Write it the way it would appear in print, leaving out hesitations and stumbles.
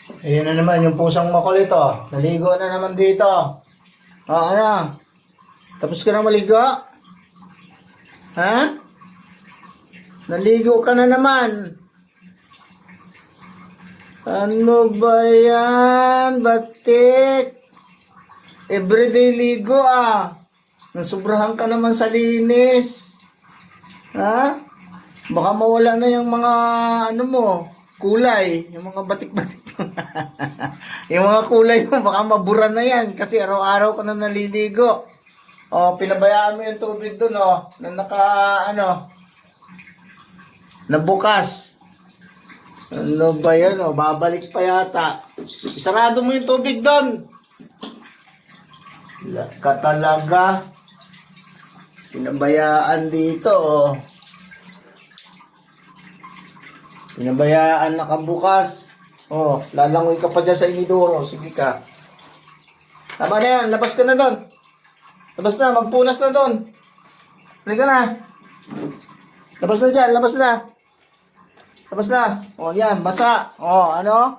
Ayun na naman yung pusang makulit oh. Naligo na naman dito. Oh, ano? Tapos ka na maligo? Ha? Naligo ka na naman. Ano ba yan? Batik? Everyday ligo ah. Nasubrahan ka naman sa linis. Ha? Baka mawala na yung mga ano mo, kulay, yung mga batik-batik. Yung mga kulay mo baka mabura na yan kasi araw-araw ka na naliligo. Oh, pinabayaan mo yung tubig doon oh, na nabukas. Ano ba yan oh, babalik pa yata. Isarado mo yung tubig doon. Wala ka talaga. Pinabayaan dito oh. Pinabayaan nakabukas. Oh, lalangoy ka pa dyan sa inidoro. Sige ka. Tama na yan. Labas ka na doon. Labas na. Magpunas na doon. Halika na. Labas na dyan. Labas na. Labas na. Oh, yan. Basa. Oh, ano?